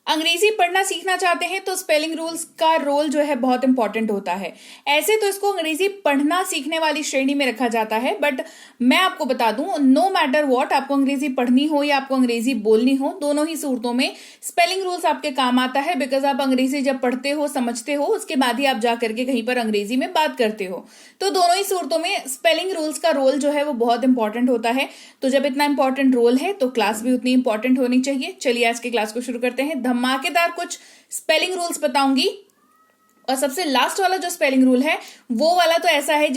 अंग्रेजी पढ़ना सीखना चाहते हैं तो स्पेलिंग रूल्स का रोल जो है बहुत इंपॉर्टेंट होता है। ऐसे तो इसको अंग्रेजी पढ़ना सीखने वाली श्रेणी में रखा जाता है, बट मैं आपको बता दूं, नो मैटर व्हाट, आपको अंग्रेजी पढ़नी हो या आपको अंग्रेजी बोलनी हो, दोनों ही सूरतों में स्पेलिंग रूल्स आपके काम आता है। बिकॉज आप अंग्रेजी जब पढ़ते हो, समझते हो, उसके बाद ही आप जा करके कहीं पर अंग्रेजी में बात करते हो, तो दोनों ही सूरतों में स्पेलिंग रूल्स का रोल जो है वो बहुत इंपॉर्टेंट होता है। तो जब इतना इंपॉर्टेंट रोल है तो क्लास भी उतनी इंपॉर्टेंट होनी चाहिए। चलिए आज की क्लास को शुरू करते हैं। धमाकेदार कुछ स्पेलिंग रूल्स बताऊंगी, और सबसे लास्ट वाला जो स्पेलिंग रूल है वो वाला तो ऐसा है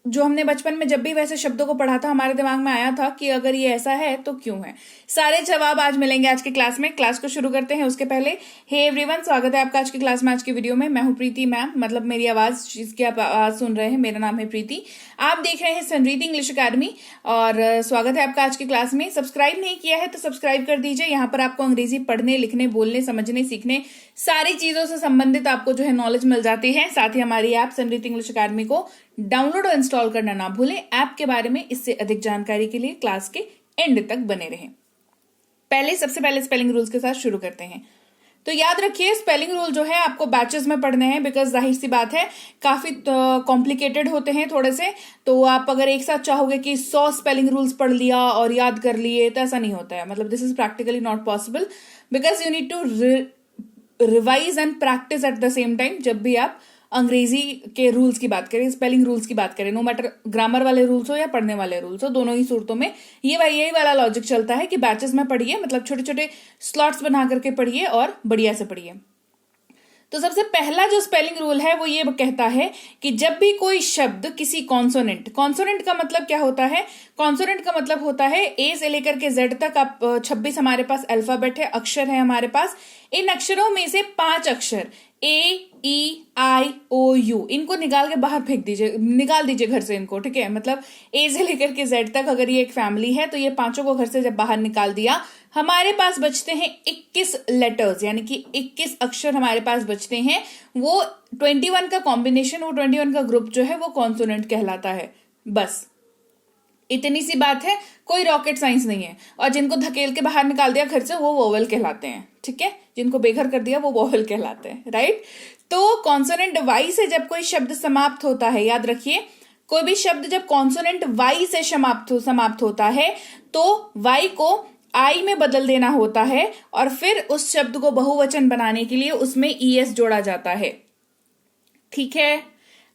जो हमने बचपन में जब भी वैसे शब्दों को पढ़ा था हमारे दिमाग में आया था कि अगर ये ऐसा है तो क्यों है। सारे जवाब आज मिलेंगे आज की क्लास में। क्लास को शुरू करते हैं उसके पहले हे एवरीवन, स्वागत है आपका आज की क्लास में, आज की वीडियो में। मैं हूं प्रीति मैम, मतलब मेरी आवाज जिसकी आप आवाज सुन रहे हैं, मेरा नाम है प्रीति। आप देख रहे हैं समृद्धि इंग्लिश अकेडमी और स्वागत है आपका आज की क्लास में। सब्सक्राइब नहीं किया है तो सब्सक्राइब कर दीजिए। यहाँ पर आपको अंग्रेजी पढ़ने, लिखने, बोलने, समझने, सीखने सारी चीजों से संबंधित आपको जो है नॉलेज मिल जाती है। साथ ही हमारी ऐप समृद्धि इंग्लिश अकेडमी को डाउनलोड और इंस्टॉल करना ना भूलें। ऐप के बारे में इससे अधिक जानकारी के लिए क्लास के एंड तक बने रहें। सबसे पहले स्पेलिंग रूल्स के साथ शुरू करते हैं। तो याद रखिए, स्पेलिंग रूल जो है आपको बैचेस में पढ़ने हैं, बिकॉज जाहिर सी बात है काफी कॉम्प्लिकेटेड होते हैं थोड़े से। तो आप अगर एक साथ चाहोगे कि 100 स्पेलिंग रूल्स पढ़ लिया और याद कर लिए, तो ऐसा नहीं होता है। मतलब this is practically not possible, because you need to revise and practise at the same time. जब भी आप अंग्रेजी के रूल्स की बात करें, स्पेलिंग रूल्स की बात करें, नो मैटर ग्रामर वाले रूल्स हो या पढ़ने वाले रूल्स हो, दोनों ही सूरतों में यही वाला लॉजिक चलता है कि बैचेस में पढ़िए, मतलब छोटे छोटे स्लॉट्स बना करके पढ़िए और बढ़िया से पढ़िए। तो सबसे पहला जो स्पेलिंग रूल है वो ये कहता है कि जब भी कोई शब्द किसी कॉन्सोनेंट का मतलब क्या होता है? कॉन्सोनेंट का मतलब होता है ए से लेकर के जेड तक। आप 26 हमारे पास अल्फाबेट है, अक्षर है हमारे पास। इन अक्षरों में से 5 अक्षर ए, ई, आई, ओ, यू, इनको निकाल के बाहर फेंक दीजिए, निकाल दीजिए घर से इनको, ठीक है। मतलब ए से लेकर के जेड तक अगर ये एक फैमिली है तो ये पांचों को घर से जब बाहर निकाल दिया, हमारे पास बचते हैं 21 लेटर्स, यानी कि 21 अक्षर हमारे पास बचते हैं। वो 21 का कॉम्बिनेशन, वो 21 का ग्रुप जो है वो कॉन्सोनेंट कहलाता है। बस इतनी सी बात है, कोई रॉकेट साइंस नहीं है। और जिनको धकेल के बाहर निकाल दिया घर से वो वोवेल कहलाते हैं, ठीक है। जिनको बेघर कर दिया वो वोवेल कहलाते हैं, राइट। तो कॉन्सोनेंट वाई से जब कोई शब्द समाप्त होता है, याद रखिए, कोई भी शब्द जब कॉन्सोनेंट वाई से समाप्त होता है तो वाई को आई में बदल देना होता है, और फिर उस शब्द को बहुवचन बनाने के लिए उसमें ईएस जोड़ा जाता है, ठीक है।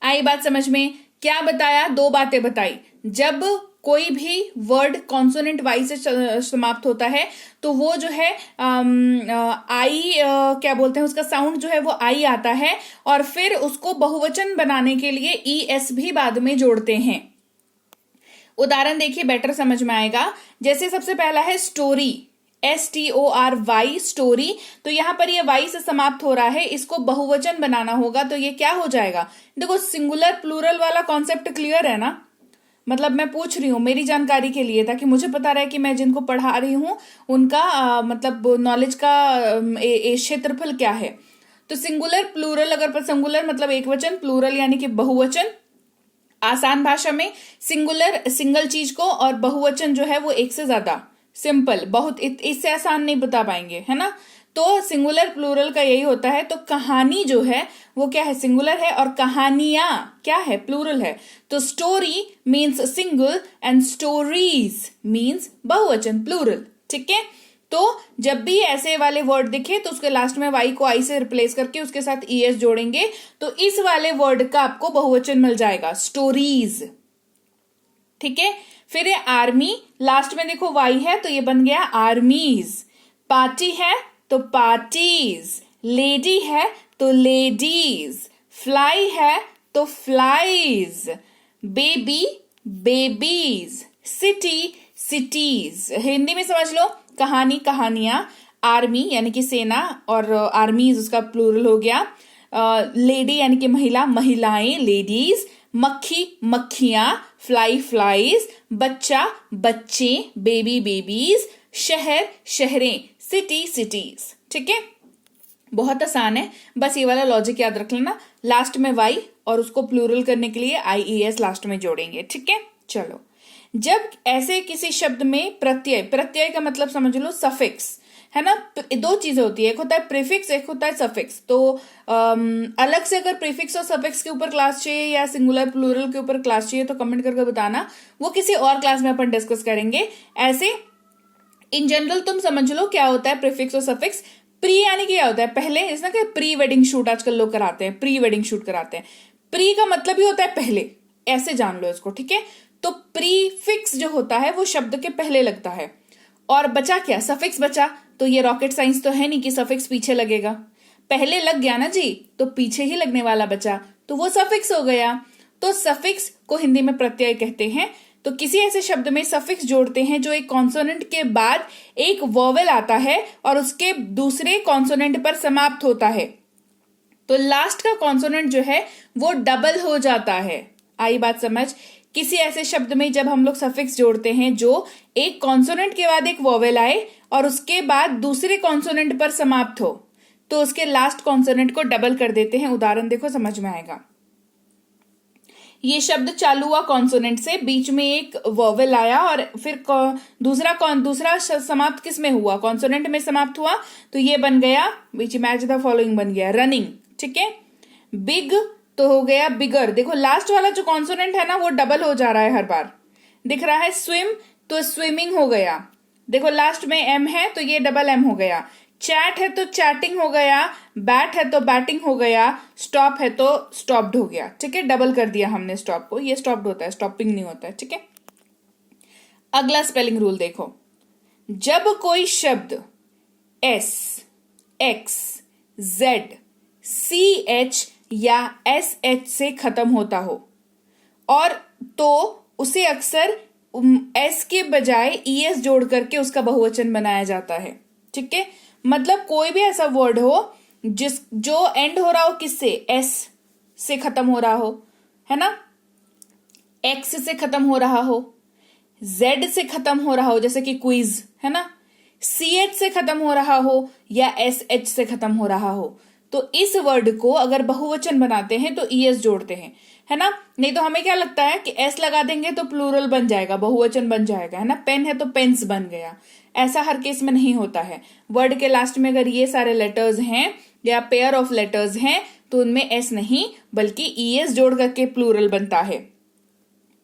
आई बात समझ में? क्या बताया? 2 बातें बताई। जब कोई भी वर्ड कॉन्सोनेंट वाई से समाप्त होता है तो वो जो है आई, क्या बोलते हैं, उसका साउंड जो है वो आई आता है, और फिर उसको बहुवचन बनाने के लिए ईएस भी बाद में जोड़ते हैं। उदाहरण देखिए, बेटर समझ में आएगा। जैसे सबसे पहला है स्टोरी, STORY, स्टोरी। तो यहां पर ये वाई से समाप्त हो रहा है, इसको बहुवचन बनाना होगा, तो ये क्या हो जाएगा? देखो, सिंगुलर प्लूरल वाला कॉन्सेप्ट क्लियर है ना? मतलब मैं पूछ रही हूं मेरी जानकारी के लिए, ताकि मुझे पता रहे कि मैं जिनको पढ़ा रही हूं उनका मतलब नॉलेज का क्षेत्रफल क्या है। तो सिंगुलर प्लूरल, अगर सिंगुलर मतलब एक वचन, प्लूरल यानी कि बहुवचन। आसान भाषा में सिंगुलर सिंगल चीज को, और बहुवचन जो है वो एक से ज्यादा। सिंपल, बहुत इससे आसान नहीं बता पाएंगे, है ना। तो सिंगुलर प्लूरल का यही होता है। तो कहानी जो है वो क्या है? सिंगुलर है, और कहानियां क्या है? प्लूरल है। तो story means single and stories means बहुवचन, प्लूरल, ठीक है। तो जब भी ऐसे वाले वर्ड दिखे तो उसके लास्ट में वाई को आई से रिप्लेस करके उसके साथ ईएस जोड़ेंगे, तो इस वाले वर्ड का आपको बहुवचन मिल जाएगा, स्टोरीज, ठीक है। फिर ये आर्मी, लास्ट में देखो वाई है तो ये बन गया आर्मीज। पार्टी है तो पार्टीज, लेडी है तो लेडीज, फ्लाई है तो flies, baby babies, city cities. Hindi में समझ लो, कहानी कहानियां, आर्मी यानी कि सेना, और आर्मीज उसका प्लूरल हो गया। लेडी यानी कि महिला, महिलाएं, लेडीज। मक्खी मक्खियां, फ्लाई फ्लाईज। बच्चा बच्चे, बेबी बेबीज। शहर शहरें, सिटी सिटीज, ठीक है। बहुत आसान है, बस ये वाला लॉजिक याद रख लेना। लास्ट में वाई और उसको प्लूरल करने के लिए आईईएस लास्ट में जोड़ेंगे, ठीक है। चलो, जब ऐसे किसी शब्द में प्रत्यय का मतलब समझ लो सफिक्स, है ना। दो चीजें होती है, एक होता है प्रीफिक्स, एक होता है सफिक्स। तो अलग से अगर प्रीफिक्स और सफिक्स के ऊपर क्लास चाहिए या सिंगुलर प्लूरल के ऊपर क्लास चाहिए तो कमेंट करके बताना, वो किसी और क्लास में अपन डिस्कस करेंगे। ऐसे इन जनरल तुम समझ लो क्या होता है प्रीफिक्स और सफिक्स। प्री यानी कि क्या होता है पहले, इसमें क्या प्री वेडिंग शूट आजकल लोग कराते हैं, प्री वेडिंग शूट कराते हैं। प्री का मतलब ही होता है पहले, ऐसे जान लो इसको, ठीक है। तो प्रीफिक्स जो होता है वो शब्द के पहले लगता है। और बचा क्या, सफिक्स बचा। तो ये रॉकेट साइंस तो है नहीं कि सफिक्स पीछे लगेगा, पहले लग गया ना जी, तो पीछे ही लगने वाला बचा, तो वो सफिक्स हो गया। तो सफिक्स को हिंदी में प्रत्यय कहते हैं। तो किसी ऐसे शब्द में सफिक्स जोड़ते हैं जो एक कॉन्सोनेंट के बाद एक वोवेल आता है और उसके दूसरे कॉन्सोनेंट पर समाप्त होता है। तो लास्ट का कॉन्सोनेंट जो है वो डबल हो जाता है। आई बात समझ। किसी ऐसे शब्द में जब हम लोग सफिक्स जोड़ते हैं जो एक कॉन्सोनेंट के बाद एक वोवेल आए और उसके बाद दूसरे कॉन्सोनेंट पर समाप्त हो, तो उसके लास्ट कॉन्सोनेंट को डबल कर देते हैं। उदाहरण देखो, समझ में आएगा। ये शब्द चालू हुआ कॉन्सोनेंट से, बीच में एक वोवेल आया और फिर दूसरा समाप्त किस में हुआ, कॉन्सोनेंट में समाप्त हुआ। तो ये बन गया, विच मैच द फॉलोइंग बन गया रनिंग, ठीक है। बिग तो हो गया बिगर। देखो लास्ट वाला जो कॉन्सोनेंट है ना वो डबल हो जा रहा है हर बार, दिख रहा है। स्विम तो स्विमिंग हो गया, देखो लास्ट में एम है तो ये डबल एम हो गया। चैट है तो चैटिंग हो गया, बैट है तो बैटिंग हो गया, स्टॉप है तो स्टॉप्ड हो गया, ठीक है। डबल कर दिया हमने स्टॉप को, ये स्टॉप्ड होता है, स्टॉपिंग नहीं होता है, ठीक है। अगला स्पेलिंग रूल देखो, जब कोई शब्द S, X, Z, C H या एस एच से खत्म होता हो और तो उसे अक्सर एस के बजाय ई एस जोड़ करके उसका बहुवचन बनाया जाता है, ठीक है। मतलब कोई भी ऐसा वर्ड हो जो एंड हो रहा हो किससे, एस से खत्म हो रहा हो, है ना, एक्स से खत्म हो रहा हो, जेड से खत्म हो रहा हो जैसे कि क्विज, है ना, सी एच से खत्म हो रहा हो या एस एच से खत्म हो रहा हो, तो इस वर्ड को अगर बहुवचन बनाते हैं तो ई एस जोड़ते हैं, है ना। नहीं तो हमें क्या लगता है कि एस लगा देंगे तो प्लूरल बन जाएगा, बहुवचन बन जाएगा, है ना। पेन है तो पेन्स बन गया, ऐसा हर केस में नहीं होता है। वर्ड के लास्ट में अगर ये सारे लेटर्स हैं या पेयर ऑफ लेटर्स हैं तो उनमें एस नहीं बल्कि ई एस जोड़ करके प्लूरल बनता है।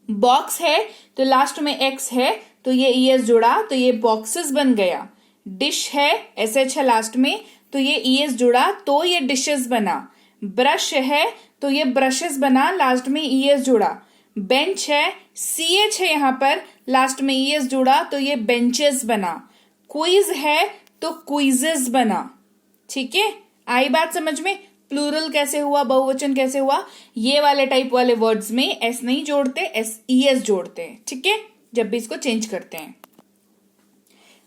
बॉक्स है तो लास्ट में एक्स है तो ये ई एस जुड़ा तो ये बॉक्सेस बन गया। डिश है, एस एच है लास्ट में तो ये ई एस जुड़ा तो ये डिशेस बना। ब्रश है तो ये ब्रशेस बना, लास्ट में ई एस जुड़ा। बेंच है, सी एच है यहां पर, लास्ट में ई एस जुड़ा तो ये बेंचेस बना। क्विज है तो क्विजेस बना, ठीक है। आई बात समझ में। प्लूरल कैसे हुआ, बहुवचन कैसे हुआ, ये वाले टाइप वाले वर्ड्स में एस नहीं जोड़ते, एस ई एस जोड़ते हैं, ठीक है, जब भी इसको चेंज करते हैं।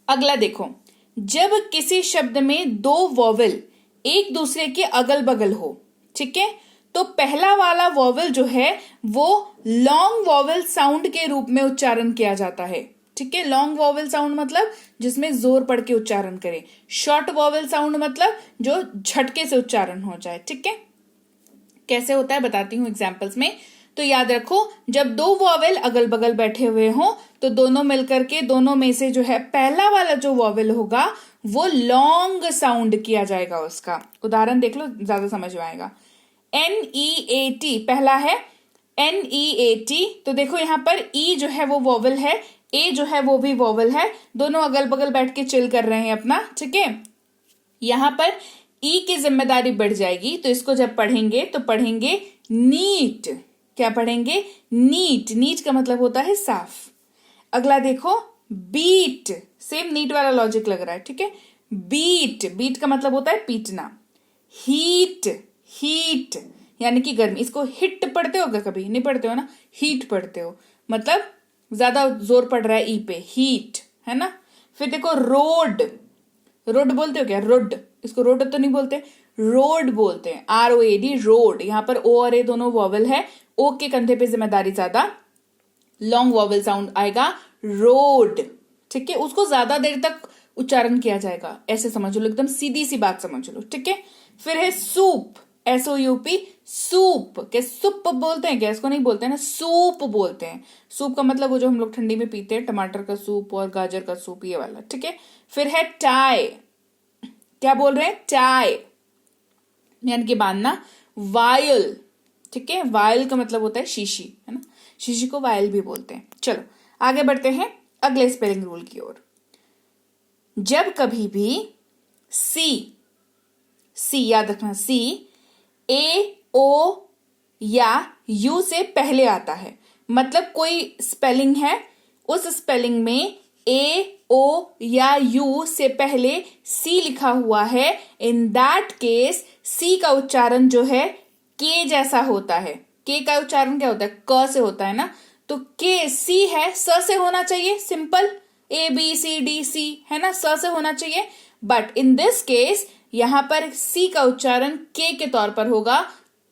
अगला देखो, जब किसी शब्द में दो वोवेल एक दूसरे के अगल बगल हो, ठीक है, तो पहला वाला वोवेल जो है वो लॉन्ग वोवेल साउंड के रूप में उच्चारण किया जाता है, ठीक है। लॉन्ग वोवेल साउंड मतलब जिसमें जोर पड़ के उच्चारण करे, शॉर्ट वोवेल साउंड मतलब जो झटके से उच्चारण हो जाए, ठीक है। कैसे होता है बताती हूं एग्जाम्पल्स में। तो याद रखो, जब दो वोवेल अगल बगल बैठे हुए हों तो दोनों मिलकर के दोनों में से जो है पहला वाला जो वोवेल होगा वो लॉन्ग साउंड किया जाएगा उसका। उदाहरण देख लो, ज्यादा समझ में आएगा। NEAT पहला है, NEAT, तो देखो यहां पर E जो है वो वोवेल है, A जो है वो भी वोवेल है, दोनों अगल बगल बैठ के चिल कर रहे हैं अपना, ठीक है। यहां पर E की जिम्मेदारी बढ़ जाएगी तो इसको जब पढ़ेंगे तो पढ़ेंगे नीट। क्या पढ़ेंगे, नीट। नीट का मतलब होता है साफ। अगला देखो, बीट, सेम नीट वाला लॉजिक लग रहा है, ठीक है। बीट, बीट का मतलब होता है पीटना। हीट, हीट यानी कि गर्मी, इसको हिट पढ़ते हो क्या कभी, नहीं पढ़ते हो ना, हीट पढ़ते हो, मतलब ज्यादा जोर पड़ रहा है ई पे, हीट, है ना। फिर देखो रोड, रोड बोलते हो क्या, रोड, इसको रोड तो नहीं बोलते, रोड बोलते हैं, ROAD, रोड। यहां पर ओ और ए दोनों वॉवल है, ओ के कंधे पे जिम्मेदारी ज्यादा, लॉन्ग वॉवल साउंड आएगा रोड, ठीक है। उसको ज्यादा देर तक उच्चारण किया जाएगा, ऐसे समझ लो, एकदम सीधी सी बात समझ लो, ठीक है। फिर है सूप, SOUP, सूप। क्या सूप बोलते हैं क्या, इसको नहीं बोलते हैं ना, सूप बोलते हैं। सूप का मतलब वो जो हम लोग ठंडी में पीते हैं, टमाटर का सूप और गाजर का सूप, ये वाला, ठीक है। फिर है टाई, क्या बोल रहे हैं? टाई, यानी कि बांधना। वायल, ठीक है, वायल का मतलब होता है शीशी, है ना, शीशी को वायल भी बोलते हैं। चलो आगे बढ़ते हैं अगले स्पेलिंग रूल की ओर। जब कभी भी सी, सी याद रखना, सी ए ओ या यू से पहले आता है, मतलब कोई स्पेलिंग है, उस स्पेलिंग में ए ओ या यू से पहले सी लिखा हुआ है, इन दैट केस सी का उच्चारण जो है के जैसा होता है। के का उच्चारण क्या होता है? क से होता है ना, तो के सी है, स से होना चाहिए, simple, A B C D C, है ना, स से होना चाहिए। बट इन दिस केस यहां पर सी का उच्चारण के तौर पर होगा,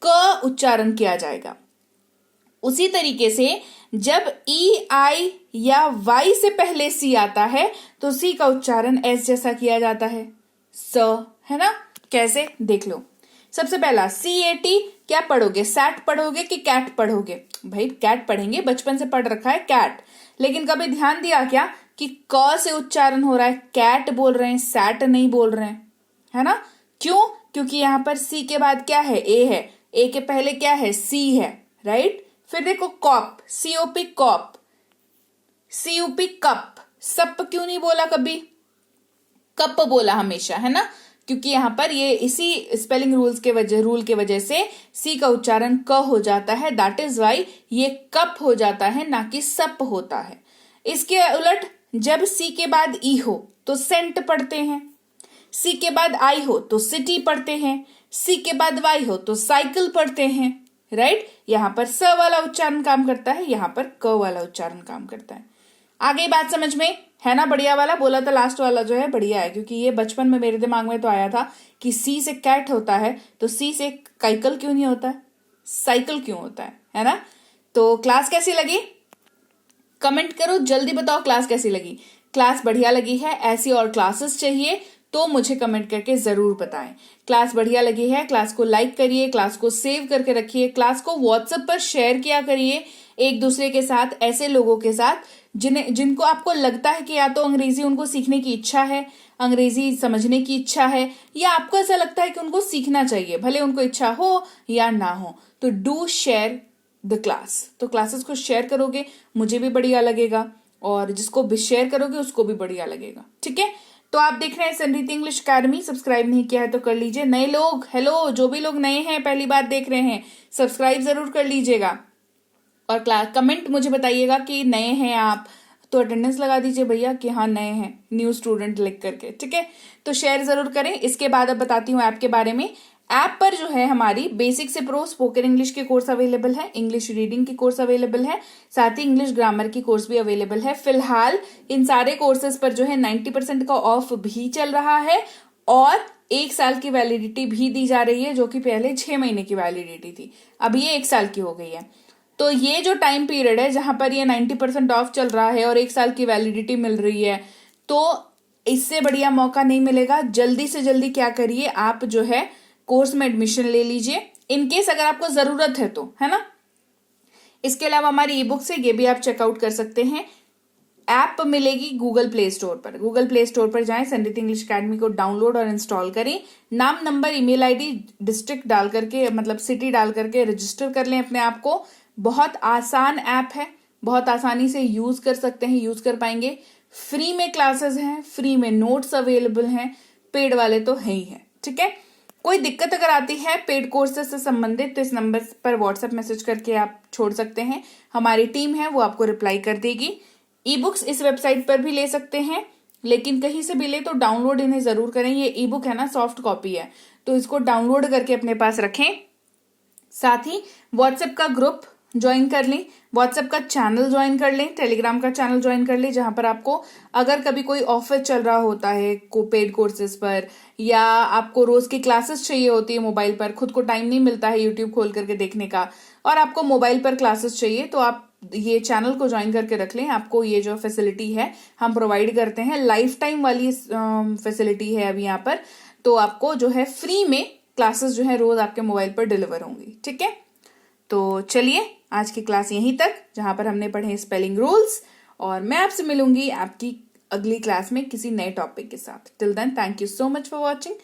क उच्चारण किया जाएगा। उसी तरीके से जब ई आई या वाई से पहले सी आता है तो सी का उच्चारण एस जैसा किया जाता है, स, है ना। कैसे? देख लो। सबसे पहला CAT, क्या पढ़ोगे? सैट पढ़ोगे कि कैट पढ़ोगे? भाई कैट पढ़ेंगे, बचपन से पढ़ रखा है कैट, लेकिन कभी ध्यान दिया क्या कि क से उच्चारण हो रहा है, कैट बोल रहे हैं, सैट नहीं बोल रहे हैं, है ना। क्यों? क्योंकि यहां पर सी के बाद क्या है? ए है, ए के पहले क्या है? सी है, राइट। फिर देखो cop, COP cop, CUP cup, सप क्यों नहीं बोला कभी? कप बोला हमेशा, है ना, क्योंकि यहां पर ये इसी स्पेलिंग रूल के वजह से सी का उच्चारण क हो जाता है, दैट इज वाई ये कप हो जाता है, ना कि सप होता है। इसके उलट जब सी के बाद ई हो तो सेंट पढ़ते हैं, सी के बाद आई हो तो सिटी पढ़ते हैं, सी के बाद वाई हो तो साइकिल पढ़ते हैं, राइट। यहां पर स वाला उच्चारण काम करता है, यहां पर क वाला उच्चारण काम करता है। आगे बात समझ में है ना? बढ़िया वाला बोला था, लास्ट वाला जो है बढ़िया है, क्योंकि ये बचपन में मेरे दिमाग में तो आया था कि सी से कैट होता है तो सी से काइकल क्यों नहीं होता है, साइकिल क्यों होता है ना। तो क्लास कैसी लगी? कमेंट करो, जल्दी बताओ क्लास कैसी लगी। क्लास बढ़िया लगी है, ऐसी और क्लासेस चाहिए तो मुझे कमेंट करके जरूर बताएं। क्लास बढ़िया लगी है, क्लास को लाइक करिए, क्लास को सेव करके रखिए, क्लास को व्हाट्सएप पर शेयर किया करिए एक दूसरे के साथ, ऐसे लोगों के साथ जिनको आपको लगता है कि या तो अंग्रेजी उनको सीखने की इच्छा है, अंग्रेजी समझने की इच्छा है, या आपको ऐसा लगता है कि उनको सीखना चाहिए, भले उनको इच्छा हो या ना हो। तो डू शेयर द क्लास। तो क्लासेस को शेयर करोगे मुझे भी बढ़िया लगेगा, और जिसको भी शेयर करोगे उसको भी बढ़िया लगेगा, ठीक है। तो आप देख रहे हैं समृद्धि इंग्लिश अकेडमी, सब्सक्राइब नहीं किया है तो कर लीजिए। नए लोग, हेलो, जो भी लोग नए हैं पहली बार देख रहे हैं, सब्सक्राइब जरूर कर लीजिएगा, और क्लास कमेंट मुझे बताइएगा कि नए हैं आप, तो अटेंडेंस लगा दीजिए भैया कि हाँ नए हैं, न्यू स्टूडेंट लिख करके, ठीक है। तो शेयर जरूर करें। इसके बाद अब बताती हूँ ऐप के बारे में। ऐप पर जो है हमारी बेसिक से प्रो स्पोकन इंग्लिश के कोर्स अवेलेबल है, इंग्लिश रीडिंग की कोर्स अवेलेबल है, साथ ही इंग्लिश ग्रामर की कोर्स भी अवेलेबल है। फिलहाल इन सारे कोर्सेज पर जो है 90% का ऑफ भी चल रहा है, और 1 साल की वैलिडिटी भी दी जा रही है, जो कि पहले 6 महीने की वैलिडिटी थी, अब ये 1 साल की हो गई है। तो ये जो टाइम पीरियड है जहां पर ये 90% ऑफ चल रहा है और 1 साल की वैलिडिटी मिल रही है, तो इससे बढ़िया मौका नहीं मिलेगा। जल्दी से जल्दी क्या करिए, आप जो है कोर्स में एडमिशन ले लीजिए, इनकेस अगर आपको जरूरत है तो, है ना। इसके अलावा हमारी ई बुक्स है, ये भी आप चेकआउट कर सकते हैं। ऐप मिलेगी गूगल प्ले स्टोर पर, गूगल प्ले स्टोर पर जाएं, समृद्धि इंग्लिश अकेडमी को डाउनलोड और इंस्टॉल करें, नाम, नंबर, ईमेल आईडी, डिस्ट्रिक्ट डाल करके, मतलब सिटी डाल करके रजिस्टर कर लें अपने आप को। बहुत आसान ऐप है, बहुत आसानी से यूज कर सकते हैं, यूज कर पाएंगे। फ्री में क्लासेस हैं, फ्री में नोट्स अवेलेबल हैं, पेड वाले तो है ही है, ठीक है। कोई दिक्कत अगर आती है पेड कोर्सेज से संबंधित तो इस नंबर पर व्हाट्सएप मैसेज करके आप छोड़ सकते हैं, हमारी टीम है वो आपको रिप्लाई कर देगी। ई बुक्स इस वेबसाइट पर भी ले सकते हैं, लेकिन कहीं से भी ले तो डाउनलोड इन्हें जरूर करें। ये ई बुक है ना, सॉफ्ट कॉपी है, तो इसको डाउनलोड करके अपने पास रखें। साथ ही व्हाट्सएप का ग्रुप ज्वाइन कर लें, व्हाट्सएप का चैनल ज्वाइन कर लें, टेलीग्राम का चैनल ज्वाइन कर लें, जहां पर आपको अगर कभी कोई ऑफर चल रहा होता है पेड कोर्सेज पर, या आपको रोज की क्लासेस चाहिए होती है मोबाइल पर, खुद को टाइम नहीं मिलता है यूट्यूब खोल करके देखने का, और आपको मोबाइल पर क्लासेस चाहिए, तो आप ये चैनल को ज्वाइन करके रख लें। आपको ये जो फैसिलिटी है हम प्रोवाइड करते हैं, लाइफ टाइम वाली फैसिलिटी है अभी यहाँ पर, तो आपको जो है फ्री में क्लासेस जो है रोज आपके मोबाइल पर डिलीवर होंगी, ठीक है। तो चलिए आज की क्लास यहीं तक, जहां पर हमने पढ़े स्पेलिंग रूल्स, और मैं आपसे मिलूंगी आपकी अगली क्लास में किसी नए टॉपिक के साथ। Till then, thank you so much for watching.